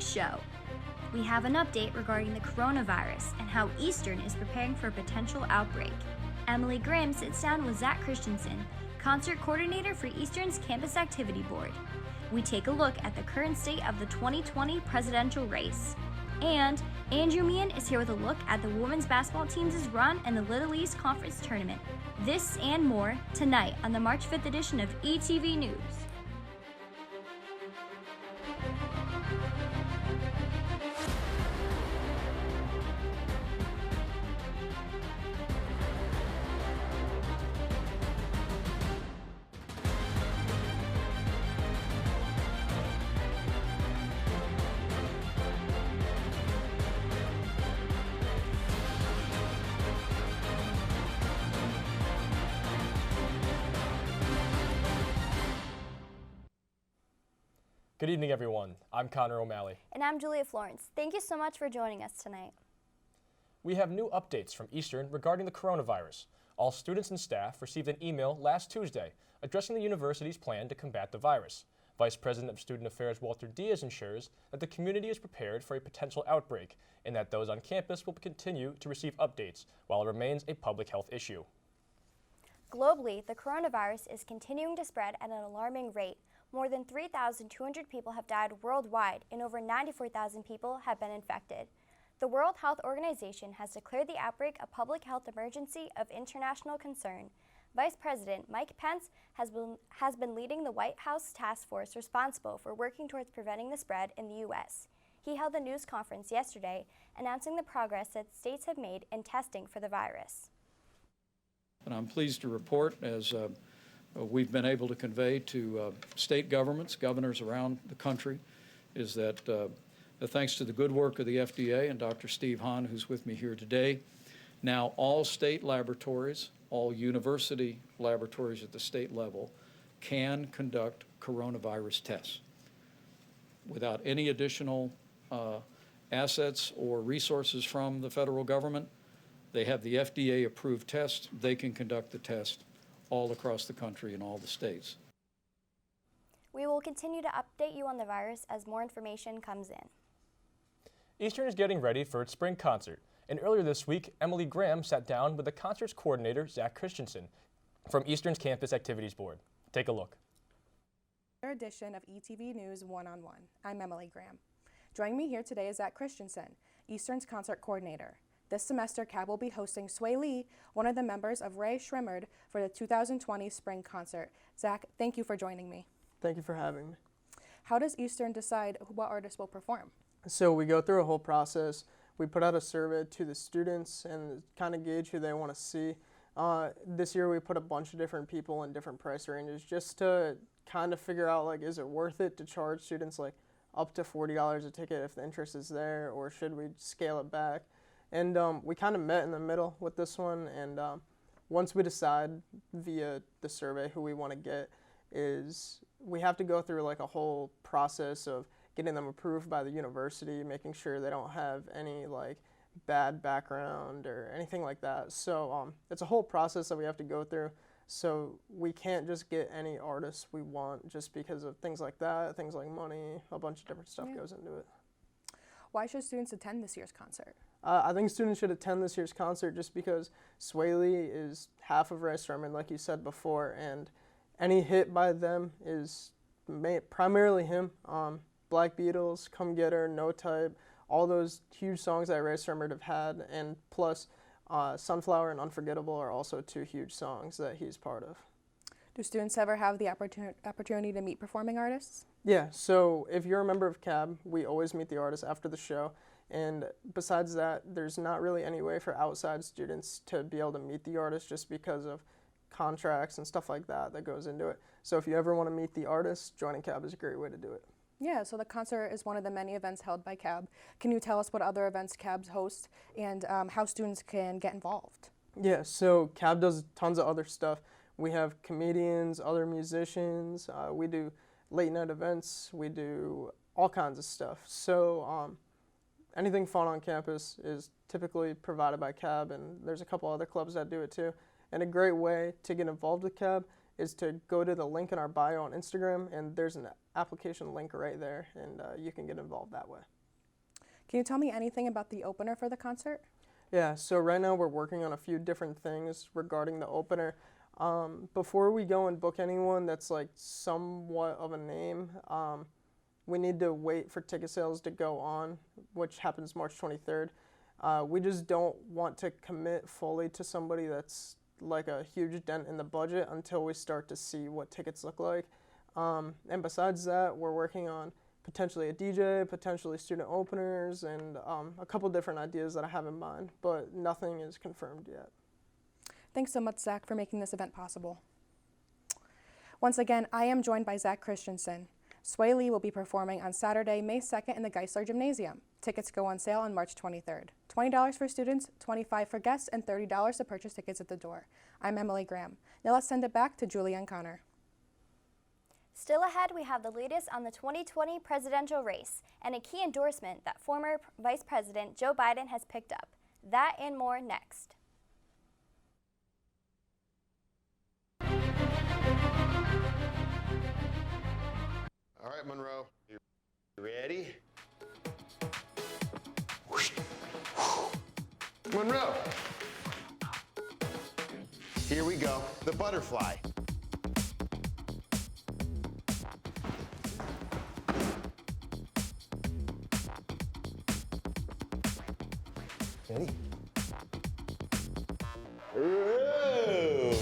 Show. We have an update regarding the coronavirus and how Eastern is preparing for a potential outbreak. Emily Graham sits down with Zach Christensen, concert coordinator for Eastern's Campus Activity Board. We take a look at the current state of the 2020 presidential race. And Andrew Meehan is here with a look at the women's basketball team's run in the Little East Conference Tournament. This and more tonight on the March 5th edition of ETV News. Good evening, everyone. I'm Connor O'Malley. And I'm Julia Florence. Thank you so much for joining us tonight. We have new updates from Eastern regarding the coronavirus. All students and staff received an email last Tuesday addressing the university's plan to combat the virus. Vice President of Student Affairs Walter Diaz ensures that the community is prepared for a potential outbreak and that those on campus will continue to receive updates while it remains a public health issue. Globally, the coronavirus is continuing to spread at an alarming rate. More than 3,200 people have died worldwide and over 94,000 people have been infected. The World Health Organization has declared the outbreak a public health emergency of international concern. Vice President Mike Pence has been leading the White House task force responsible for working towards preventing the spread in the U.S. He held a news conference yesterday announcing the progress that states have made in testing for the virus. And I'm pleased to report, as we've been able to convey to state governments, governors around the country, is that thanks to the good work of the FDA and Dr. Steve Hahn, who's with me here today, now all state laboratories, all university laboratories at the state level can conduct coronavirus tests without any additional assets or resources from the federal government. They have the FDA-approved test. They can conduct the test all across the country in all the states. We will continue to update you on the virus as more information comes in. Eastern is getting ready for its spring concert, and earlier this week, Emily Graham sat down with the concert's coordinator, Zach Christensen, from Eastern's Campus Activities Board. Take a look. Another edition of ETV News One-on-One. I'm Emily Graham. Joining me here today is Zach Christensen, Eastern's concert coordinator. This semester, CAB will be hosting Sway Lee, one of the members of Ray Shrimmered, for the 2020 spring concert. Zach, thank you for joining me. Thank you for having me. How does Eastern decide what artists will perform? So we go through a whole process. We put out a survey to the students and kind of gauge who they want to see. This year we put a bunch of different people in different price ranges just to kind of figure out, like, is it worth it to charge students like up to $40 a ticket if the interest is there, or should we scale it back? And we kind of met in the middle with this one, and once we decide via the survey who we want to get, is we have to go through like a whole process of getting them approved by the university, making sure they don't have any like bad background or anything like that. So it's a whole process that we have to go through. So we can't just get any artists we want just because of things like that, things like money, a bunch of different stuff goes into it. Why should students attend this year's concert? I think students should attend this year's concert just because Sway Lee is half of Ray Shrimmered, like you said before, and any hit by them is primarily him. Black Beatles, Come Get Her, No Type, all those huge songs that Ray Shrimmered have had, and plus Sunflower and Unforgettable are also two huge songs that he's part of. Do students ever have the opportunity to meet performing artists? Yeah, so if you're a member of CAB, we always meet the artists after the show. And besides that, there's not really any way for outside students to be able to meet the artist just because of contracts and stuff like that that goes into it. So if you ever want to meet the artist, joining CAB is a great way to do it. Yeah, so the concert is one of the many events held by CAB. Can you tell us what other events CAB hosts and how students can get involved? Yeah, so CAB does tons of other stuff. We have comedians, other musicians, we do late night events, we do all kinds of stuff. So anything fun on campus is typically provided by CAB, and there's a couple other clubs that do it too. And a great way to get involved with CAB is to go to the link in our bio on Instagram, and there's an application link right there, and you can get involved that way. Can you tell me anything about the opener for the concert? Yeah, so right now we're working on a few different things regarding the opener. Before we go and book anyone that's like somewhat of a name, we need to wait for ticket sales to go on, which happens March 23rd. We just don't want to commit fully to somebody that's like a huge dent in the budget until we start to see what tickets look like. And besides that, we're working on potentially a DJ, potentially student openers, and a couple different ideas that I have in mind, but nothing is confirmed yet. Thanks so much, Zach, for making this event possible. Once again, I am joined by Zach Christensen. Sway Lee will be performing on Saturday, May 2nd in the Geisler Gymnasium. Tickets go on sale on March 23rd. $20 for students, $25 for guests, and $30 to purchase tickets at the door. I'm Emily Graham. Now let's send it back to Julie and Connor. Still ahead, we have the latest on the 2020 presidential race and a key endorsement that former Vice President Joe Biden has picked up. That and more next. All right, Monroe, you ready? Monroe. Here we go, the butterfly. Ready? Ooh.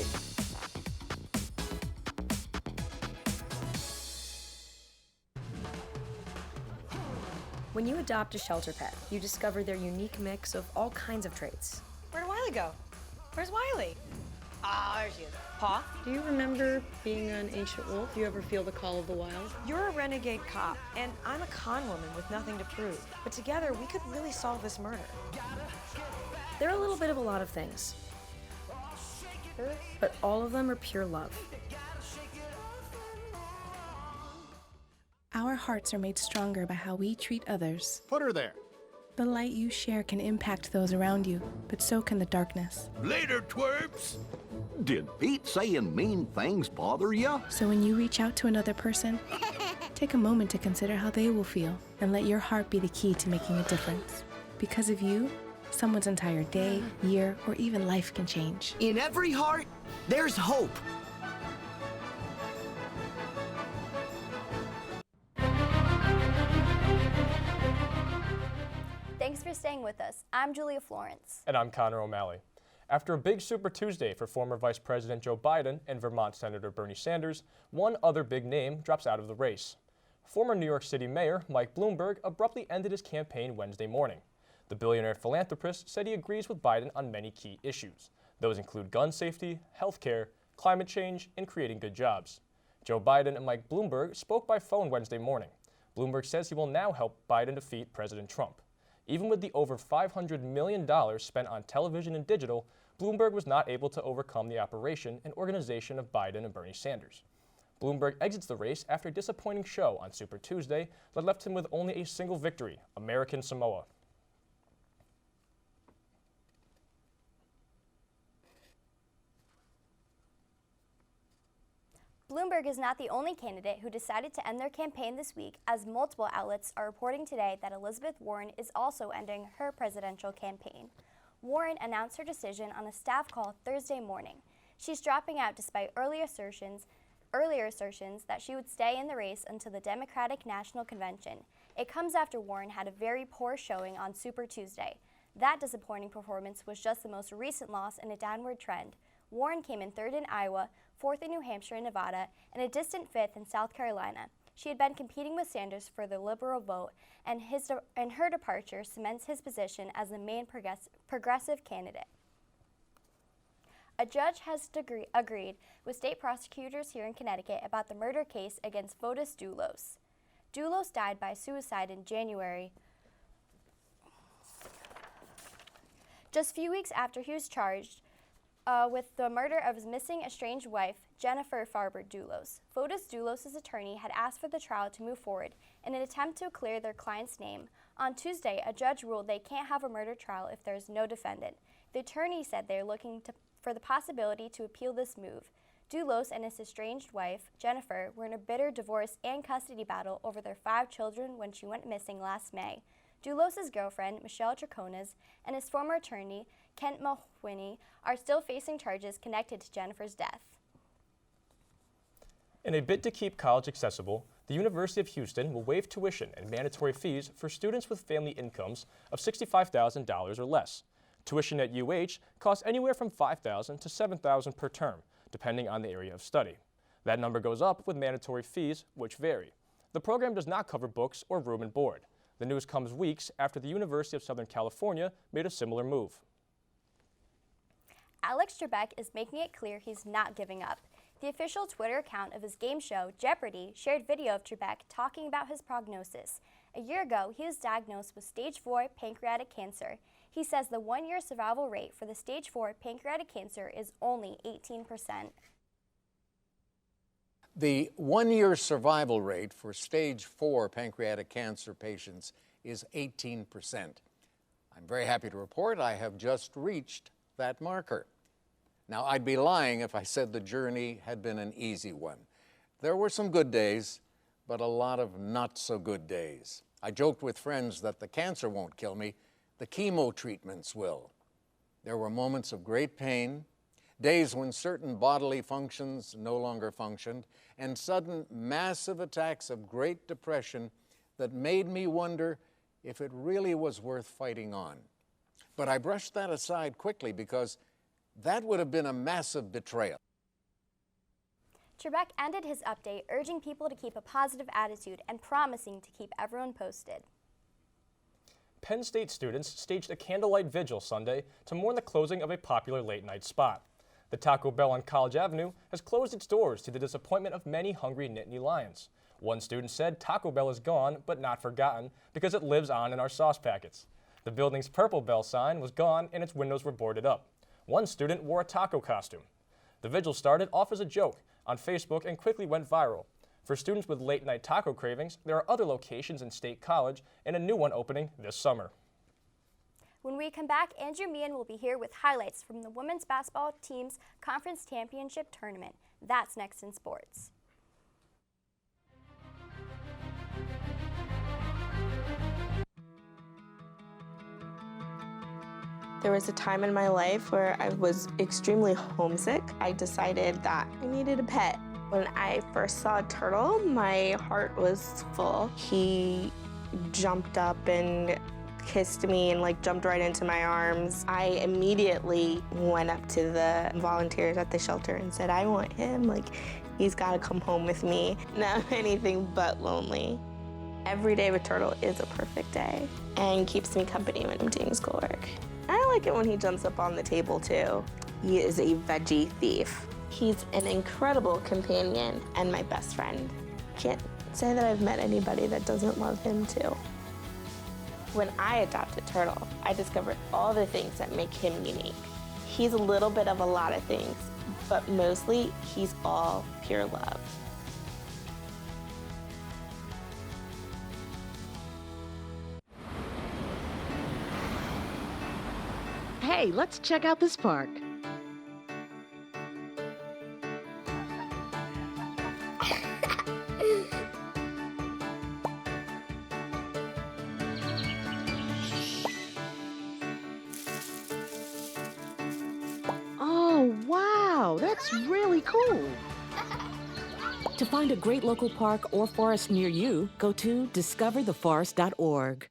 When you adopt a shelter pet, you discover their unique mix of all kinds of traits. Where'd Wiley go? Where's Wiley? Ah, there she is. Paw? Do you remember being an ancient wolf? Do you ever feel the call of the wild? You're a renegade cop, and I'm a con woman with nothing to prove. But together, we could really solve this murder. They're a little bit of a lot of things, but all of them are pure love. Our hearts are made stronger by how we treat others. Put her there. The light you share can impact those around you, but so can the darkness. Later, twerps! Did Pete saying mean things bother you? So when you reach out to another person, take a moment to consider how they will feel and let your heart be the key to making a difference. Because of you, someone's entire day, year, or even life can change. In every heart, there's hope. Thanks for staying with us. I'm Julia Florence. And I'm Connor O'Malley. After a big Super Tuesday for former Vice President Joe Biden and Vermont Senator Bernie Sanders, one other big name drops out of the race. Former New York City Mayor Mike Bloomberg abruptly ended his campaign Wednesday morning. The billionaire philanthropist said he agrees with Biden on many key issues. Those include gun safety, health care, climate change, and creating good jobs. Joe Biden and Mike Bloomberg spoke by phone Wednesday morning. Bloomberg says he will now help Biden defeat President Trump. Even with the over $500 million spent on television and digital, Bloomberg was not able to overcome the operation and organization of Biden and Bernie Sanders. Bloomberg exits the race after a disappointing show on Super Tuesday that left him with only a single victory, American Samoa. Bloomberg is not the only candidate who decided to end their campaign this week, as multiple outlets are reporting today that Elizabeth Warren is also ending her presidential campaign. Warren announced her decision on a staff call Thursday morning. She's dropping out despite earlier assertions that she would stay in the race until the Democratic National Convention. It comes after Warren had a very poor showing on Super Tuesday. That disappointing performance was just the most recent loss in a downward trend. Warren came in third in Iowa, fourth in New Hampshire and Nevada, and a distant fifth in South Carolina. She had been competing with Sanders for the liberal vote, and her departure cements his position as the main progressive candidate. A judge has agreed with state prosecutors here in Connecticut about the murder case against Fotis Dulos. Dulos died by suicide in January, just a few weeks after he was charged with the murder of his missing estranged wife, Jennifer Farber Dulos. Fotis Dulos' attorney had asked for the trial to move forward in an attempt to clear their client's name. On Tuesday, a judge ruled they can't have a murder trial if there's no defendant. The attorney said they're looking for the possibility to appeal this move. Doulos and his estranged wife, Jennifer, were in a bitter divorce and custody battle over their 5 children when she went missing last May. Doulos' girlfriend, Michelle Traconas, and his former attorney, Kent Mulwheny, are still facing charges connected to Jennifer's death. In a bid to keep college accessible, the University of Houston will waive tuition and mandatory fees for students with family incomes of $65,000 or less. Tuition at UH costs anywhere from $5,000 to $7,000 per term, depending on the area of study. That number goes up with mandatory fees, which vary. The program does not cover books or room and board. The news comes weeks after the University of Southern California made a similar move. Alex Trebek is making it clear he's not giving up. The official Twitter account of his game show, Jeopardy! Shared video of Trebek talking about his prognosis. A year ago, he was diagnosed with stage 4 pancreatic cancer. He says the 1-year survival rate for the stage 4 pancreatic cancer is only 18%. The 1-year survival rate for stage 4 pancreatic cancer patients is 18%. I'm very happy to report I have just reached that marker. Now, I'd be lying if I said the journey had been an easy one. There were some good days, but a lot of not so good days. I joked with friends that the cancer won't kill me, the chemo treatments will. There were moments of great pain, days when certain bodily functions no longer functioned, and sudden massive attacks of great depression that made me wonder if it really was worth fighting on. But I brushed that aside quickly because that would have been a massive betrayal. Trebek ended his update urging people to keep a positive attitude and promising to keep everyone posted. Penn State students staged a candlelight vigil Sunday to mourn the closing of a popular late-night spot. The Taco Bell on College Avenue has closed its doors to the disappointment of many hungry Nittany Lions. One student said Taco Bell is gone but not forgotten because it lives on in our sauce packets. The building's Purple Bell sign was gone and its windows were boarded up. One student wore a taco costume. The vigil started off as a joke on Facebook and quickly went viral. For students with late-night taco cravings, there are other locations in State College and a new one opening this summer. When we come back, Andrew Meehan will be here with highlights from the women's basketball team's conference championship tournament. That's next in sports. There was a time in my life where I was extremely homesick. I decided that I needed a pet. When I first saw a turtle, my heart was full. He jumped up and kissed me and jumped right into my arms. I immediately went up to the volunteers at the shelter and said, I want him. He's got to come home with me. Now I'm anything but lonely. Every day with Turtle is a perfect day and keeps me company when I'm doing schoolwork. I like it when he jumps up on the table too. He is a veggie thief. He's an incredible companion and my best friend. Can't say that I've met anybody that doesn't love him too. When I adopted Turtle, I discovered all the things that make him unique. He's a little bit of a lot of things, but mostly he's all pure love. Hey, let's check out this park. Oh, wow, that's really cool. To find a great local park or forest near you, go to discovertheforest.org.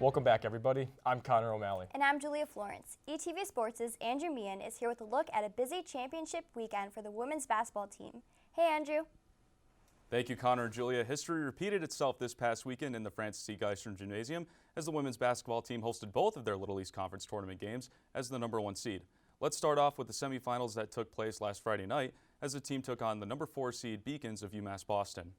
Welcome back, everybody. I'm Connor O'Malley. And I'm Julia Florence. ETV Sports' Andrew Meehan is here with a look at a busy championship weekend for the women's basketball team. Hey, Andrew. Thank you, Connor and Julia. History repeated itself this past weekend in the Francis C. Geistern Gymnasium as the women's basketball team hosted both of their Little East Conference tournament games as the #1 seed. Let's start off with the semifinals that took place last Friday night as the team took on the #4 seed Beacons of UMass Boston.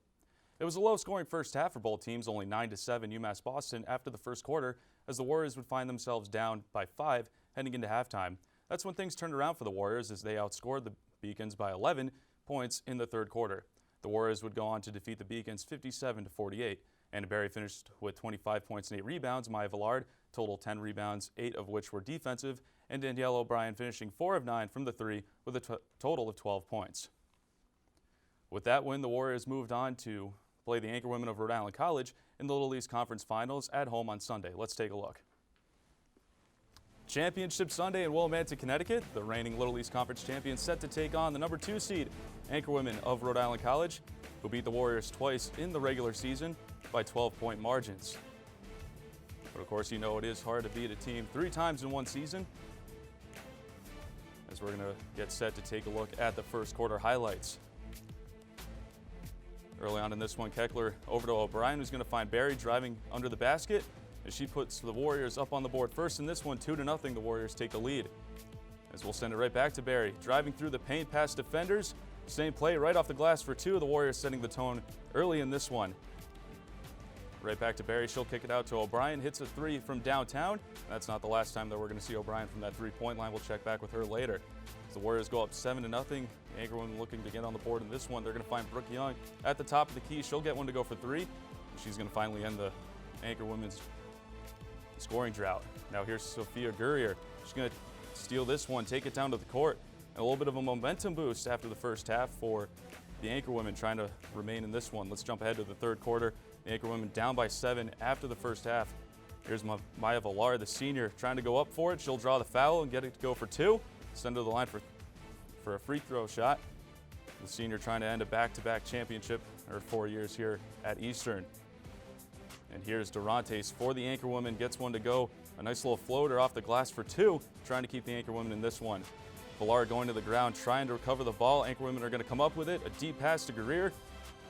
It was a low-scoring first half for both teams, only 9-7 UMass Boston after the first quarter, as the Warriors would find themselves down by 5 heading into halftime. That's when things turned around for the Warriors as they outscored the Beacons by 11 points in the third quarter. The Warriors would go on to defeat the Beacons 57-48. Anna Berry finished with 25 points and 8 rebounds. Maya Villard total 10 rebounds, 8 of which were defensive, and Danielle O'Brien finishing 4 of 9 from the 3 with a total of 12 points. With that win, the Warriors moved on to play the Anchor Women of Rhode Island College in the Little East Conference Finals at home on Sunday. Let's take a look. Championship Sunday in Willimantic, Connecticut. The reigning Little East Conference champions set to take on the number 2 seed, Anchor Women of Rhode Island College, who beat the Warriors twice in the regular season by 12-point margins. But of course, you know it is hard to beat a team 3 times in one season. As we're going to get set to take a look at the first quarter highlights. Early on in this one, Keckler over to O'Brien, who's going to find Barry driving under the basket as she puts the Warriors up on the board first in this one, 2-0. The Warriors take the lead. As we'll send it right back to Barry, driving through the paint past defenders. Same play right off the glass for 2. The Warriors setting the tone early in this one. Right back to Barry. She'll kick it out to O'Brien. Hits a 3 from downtown. That's not the last time that we're going to see O'Brien from that 3-point line. We'll check back with her later. As the Warriors go up 7-0. Anchor Women looking to get on the board in this one. They're going to find Brooke Young at the top of the key. She'll get one to go for 3. She's going to finally end the Anchor Women's scoring drought. Now here's Sophia Gurrier. She's going to steal this one, take it down to the court. And a little bit of a momentum boost after the first half for the Anchor Women trying to remain in this one. Let's jump ahead to the third quarter. The Anchor Women down by 7 after the first half. Here's Maya Villard, the senior, trying to go up for it. She'll draw the foul and get it to go for 2. Send her to the line for a free throw shot. The senior trying to end a back-to-back championship, her 4 years here at Eastern. And here's Durantes for the Anchor Women, gets one to go. A nice little floater off the glass for 2, trying to keep the Anchor Women in this one. Villard going to the ground, trying to recover the ball. Anchor Women are going to come up with it. A deep pass to Gurrier.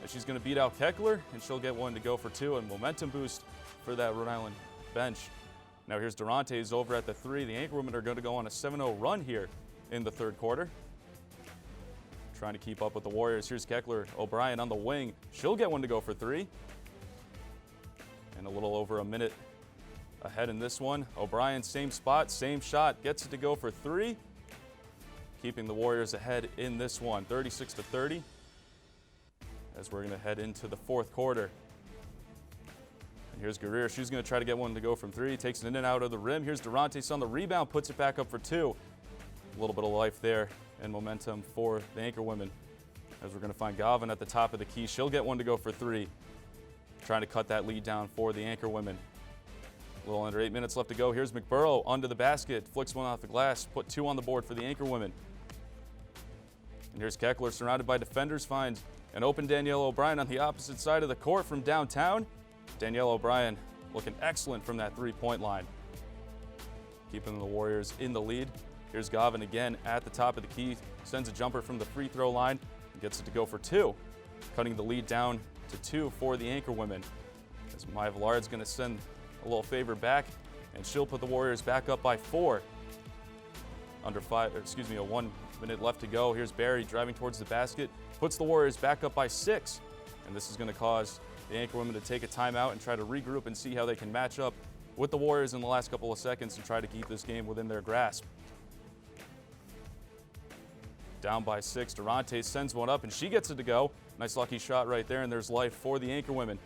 And she's going to beat out Keckler, and she'll get one to go for 2. And momentum boost for that Rhode Island bench. Now here's Durantes over at the 3. The Anchor Women are going to go on a 7-0 run here in the third quarter. Trying to keep up with the Warriors. Here's Keckler. O'Brien on the wing. She'll get one to go for 3. And a little over a minute ahead in this one. O'Brien, same spot, same shot. Gets it to go for 3. Keeping the Warriors ahead in this one, 36-30. As we're going to head into the fourth quarter. And here's Gurrier. She's going to try to get one to go from 3. Takes it in and out of the rim. Here's Durantes on the rebound. Puts it back up for 2. A little bit of life there and momentum for the Anchor Women. As we're going to find Galvin at the top of the key. She'll get one to go for 3. Trying to cut that lead down for the Anchor Women. A little under 8 minutes left to go. Here's McBurrow under the basket. Flicks one off the glass. Put 2 on the board for the Anchor Women. And here's Keckler surrounded by defenders. Finds an open Danielle O'Brien on the opposite side of the court from downtown. Danielle O'Brien looking excellent from that 3-point line. Keeping the Warriors in the lead. Here's Gavin again at the top of the key. Sends a jumper from the free throw line and gets it to go for 2. Cutting the lead down to 2 for the Anchor Women. As Maya Villard's going to send a little favor back, and she'll put the Warriors back up by 4. A 1 minute left to go. Here's Barry driving towards the basket, puts the Warriors back up by 6. And this is going to cause the Anchor Women to take a timeout and try to regroup and see how they can match up with the Warriors in the last couple of seconds and try to keep this game within their grasp. Down by 6, Durantes sends one up and she gets it to go. Nice lucky shot right there, and there's life for the Anchor Women.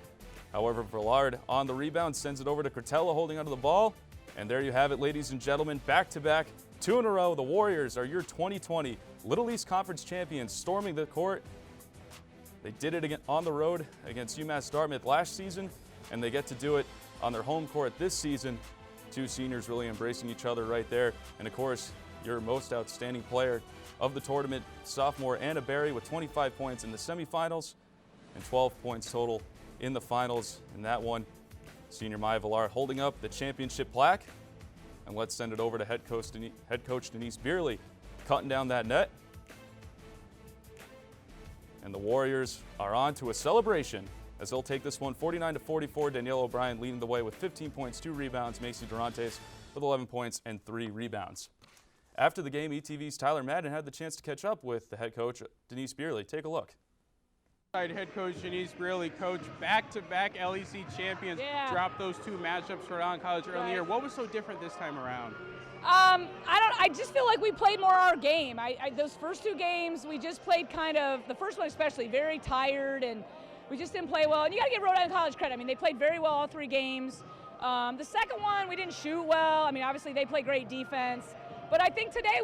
However, Villard on the rebound sends it over to Cortella holding onto the ball. And there you have it, ladies and gentlemen, back-to-back, 2 in a row. The Warriors are your 2020 Little East Conference champions, storming the court. They did it again on the road against UMass Dartmouth last season, and they get to do it on their home court this season. 2 seniors really embracing each other right there. And of course, your most outstanding player of the tournament, sophomore Anna Berry, with 25 points in the semifinals and 12 points total in the finals. In that one, senior Maya Villard holding up the championship plaque. And let's send it over to head coach Denise Beerley, cutting down that net. And the Warriors are on to a celebration as they'll take this one 49-44. Danielle O'Brien leading the way with 15 points, 2 rebounds. Macy Durantes with 11 points and 3 rebounds. After the game, ETV's Tyler Madden had the chance to catch up with the head coach, Denise Beerley. Take a look. Head coach Denise Beerley, coach, back-to-back LEC champions, dropped those 2 matchups for Rhode Island College early in the year. What was so different this time around? I just feel like we played more our game. Those first 2 games, we just played kind of, the first one especially, very tired, and we just didn't play well. And you got to give Rhode Island College credit. I mean, they played very well all 3 games. The second one, we didn't shoot well. I mean, obviously they play great defense. But I think today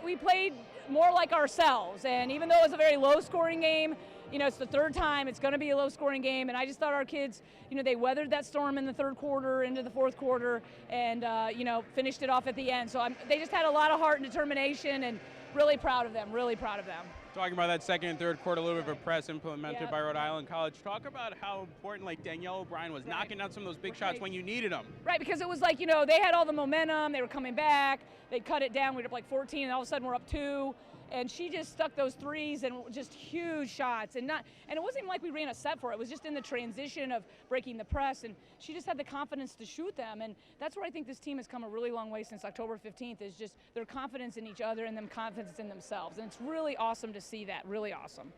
we played more like ourselves. And even though it was a very low-scoring game, you know, it's the 3rd time, it's going to be a low-scoring game. And I just thought our kids, you know, they weathered that storm in the 3rd quarter, into the 4th quarter, and, you know, finished it off at the end. So they just had a lot of heart and determination, and really proud of them, really proud of them. Talking about that 2nd and 3rd quarter, a little bit of a press implemented by Rhode Island College. Talk about how important, like, Danielle O'Brien was knocking down some of those big shots when you needed them. Right, because it was like, you know, they had all the momentum, they were coming back, they cut it down, we were up like 14, and all of a sudden we're up 2. And she just stuck those threes and just huge shots. And it wasn't even like we ran a set for it. It was just in the transition of breaking the press. And she just had the confidence to shoot them. And that's where I think this team has come a really long way since October 15th, is just their confidence in each other and them confidence in themselves. And it's really awesome to see that, really awesome.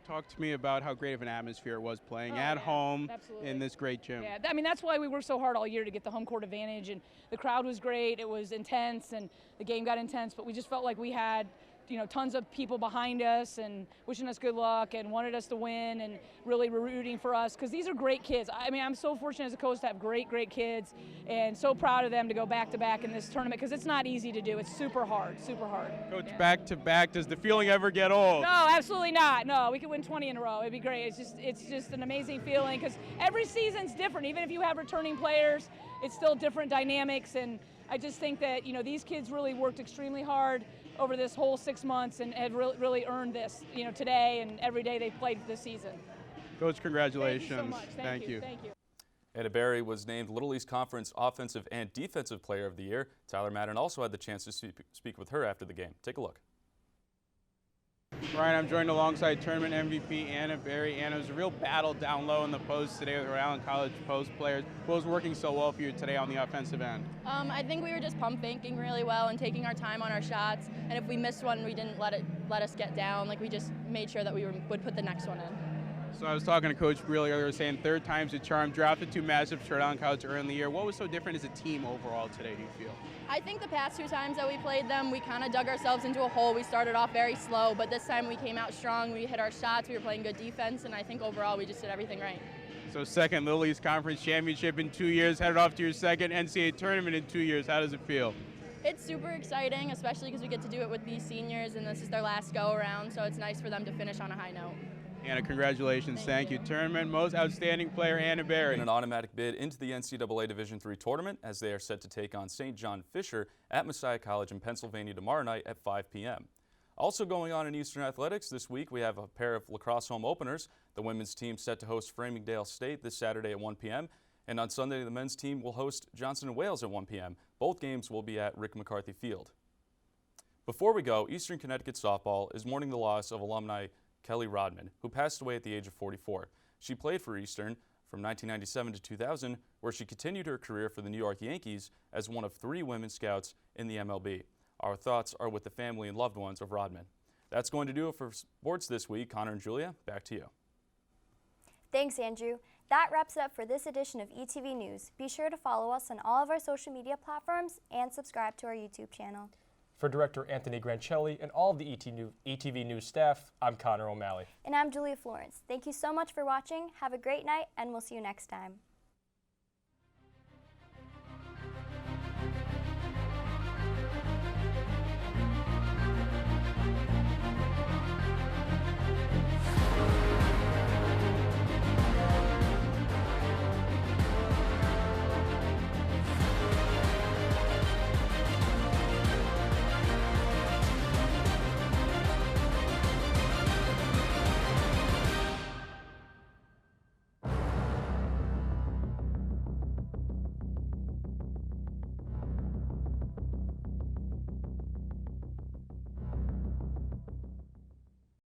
Talk to me about how great of an atmosphere it was playing at home in this great gym. Yeah, I mean, that's why we worked so hard all year to get the home court advantage. And the crowd was great. It was intense, and the game got intense. But we just felt like we had, you know, tons of people behind us and wishing us good luck and wanted us to win and really rooting for us, because these are great kids. I mean, I'm so fortunate as a coach to have great kids, and so proud of them to go back to back in this tournament, because it's not easy to do. It's super hard, super hard. Coach, back to back, does the feeling ever get old? No, absolutely not. No, we could win 20 in a row. It'd be great. It's just an amazing feeling, because every season's different. Even if you have returning players, it's still different dynamics, and I just think that, you know, these kids really worked extremely hard over this whole 6 months and had really earned this, you know, today and every day they played this season. Coach, congratulations. Thank you so much. Thank you. Thank you. Anna Berry was named Little East Conference Offensive and Defensive Player of the Year. Tyler Madden also had the chance to speak with her after the game. Take a look. Ryan, I'm joined alongside tournament MVP Anna Berry. Anna, it was a real battle down low in the post today with Rhode Island College post players. What was working so well for you today on the offensive end? I think we were just pump faking really well and taking our time on our shots. And if we missed one, we didn't let us get down. Like, we just made sure that we would put the next one in. So I was talking to Coach Breeley earlier, saying 3rd time's a charm, drafted 2 matchups for Rhode Island College early in the year. What was so different as a team overall today, do you feel? I think the past 2 times that we played them, we kind of dug ourselves into a hole. We started off very slow, but this time we came out strong. We hit our shots, we were playing good defense, and I think overall we just did everything right. So 2nd Little East Conference Championship in 2 years, headed off to your 2nd NCAA tournament in 2 years. How does it feel? It's super exciting, especially because we get to do it with these seniors, and this is their last go-around, so it's nice for them to finish on a high note. Anna, congratulations. Thank you. Tournament Most Outstanding Player, Anna Berry. And an automatic bid into the NCAA Division III tournament, as they are set to take on St. John Fisher at Messiah College in Pennsylvania tomorrow night at 5 p.m. Also going on in Eastern Athletics this week, we have a pair of lacrosse home openers. The women's team set to host Framingdale State this Saturday at 1 p.m. And on Sunday, the men's team will host Johnson & Wales at 1 p.m. Both games will be at Rick McCarthy Field. Before we go, Eastern Connecticut softball is mourning the loss of alumni Kelly Rodman, who passed away at the age of 44. She played for Eastern from 1997 to 2000, where she continued her career for the New York Yankees as one of 3 women scouts in the MLB. Our thoughts are with the family and loved ones of Rodman. That's going to do it for sports this week. Connor and Julia, back to you. Thanks, Andrew. That wraps it up for this edition of ETV News. Be sure to follow us on all of our social media platforms and subscribe to our YouTube channel. For Director Anthony Grancelli and all of the ETV News staff, I'm Connor O'Malley. And I'm Julia Florence. Thank you so much for watching. Have a great night, and we'll see you next time.